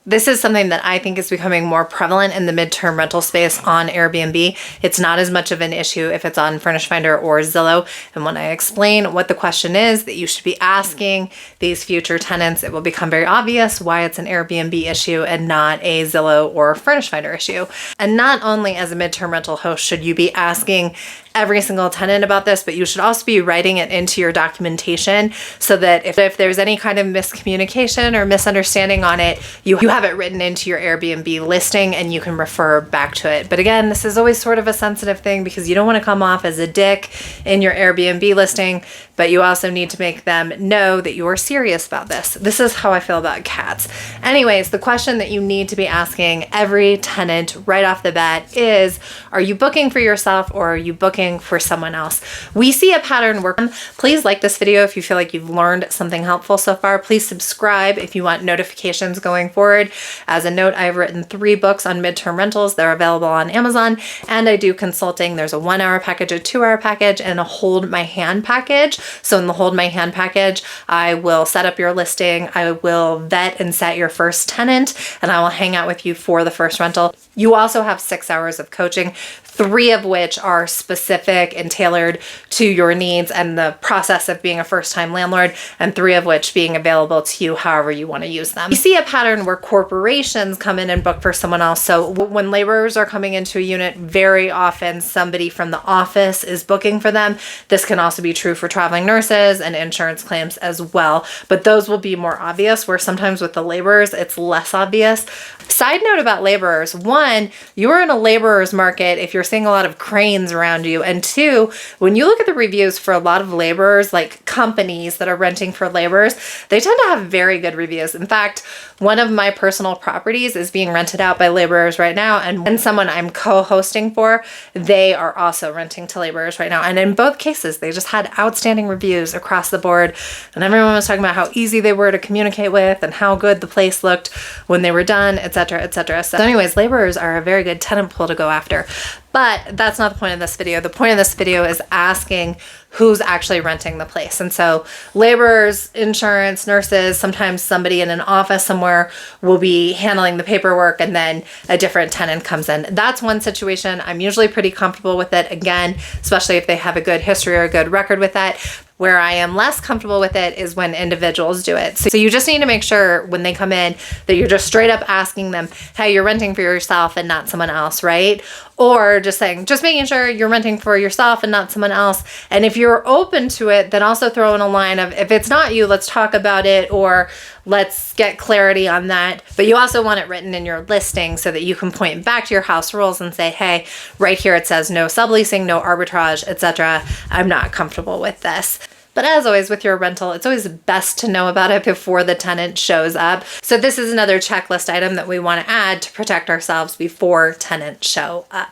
This is something that I think is becoming more prevalent in the midterm rental space on Airbnb. It's not as much of an issue if it's on Furnish Finder or Zillow. And when I explain what the question is that you should be asking these future tenants, it will become very obvious why it's an Airbnb issue and not a Zillow or Furnish Finder issue. And not only as a midterm rental host should you be asking every single tenant about this, but you should also be writing it into your documentation so that if there's any kind of miscommunication or misunderstanding on it, you have it written into your Airbnb listing and you can refer back to it. But again, this is always sort of a sensitive thing because you don't want to come off as a dick in your Airbnb listing, but you also need to make them know that you are serious about this. This is how I feel about cats. Anyways, the question that you need to be asking every tenant right off the bat is, are you booking for yourself or are you booking for someone else? We see a pattern work. Please like this video if you feel like you've learned something helpful so far. Please subscribe if you want notifications going forward. As a note, I've written 3 books on midterm rentals. They're available on Amazon, and I do consulting. There's a 1-hour package, a 2-hour package, and a hold my hand package. So in the hold my hand package, I will set up your listing. I will vet and set your first tenant, and I will hang out with you for the first rental. You also have 6 hours of coaching, 3 of which are specific and tailored to your needs and the process of being a first-time landlord, and 3 of which being available to you however you want to use them. You see a pattern where corporations come in and book for someone else. So when laborers are coming into a unit, very often somebody from the office is booking for them. This can also be true for traveling nurses and insurance claims as well, but those will be more obvious, where sometimes with the laborers, it's less obvious. Side note about laborers: 1, you're in a laborer's market if you're seeing a lot of cranes around you. And 2, when you look at the reviews for a lot of laborers, like companies that are renting for laborers, they tend to have very good reviews. In fact, one of my personal properties is being rented out by laborers right now, and someone I'm co-hosting for, they are also renting to laborers right now. And in both cases, they just had outstanding reviews across the board, and everyone was talking about how easy they were to communicate with and how good the place looked when they were done, etc., etc. So anyways, laborers are a very good tenant pool to go after. But that's not the point of this video. The point of this video is asking who's actually renting the place. And so laborers, insurance, nurses, sometimes somebody in an office somewhere will be handling the paperwork and then a different tenant comes in. That's one situation. I'm usually pretty comfortable with it, again, especially if they have a good history or a good record with that. Where I am less comfortable with it is when individuals do it. So you just need to make sure when they come in that you're just straight up asking them, hey, you're renting for yourself and not someone else, right? Or just making sure you're renting for yourself and not someone else. And if you're open to it, then also throw in a line of, if it's not you, let's talk about it, or let's get clarity on that. But you also want it written in your listing so that you can point back to your house rules and say, hey, right here it says no subleasing, no arbitrage, etc. I'm not comfortable with this. But as always with your rental, it's always best to know about it before the tenant shows up. So this is another checklist item that we want to add to protect ourselves before tenants show up.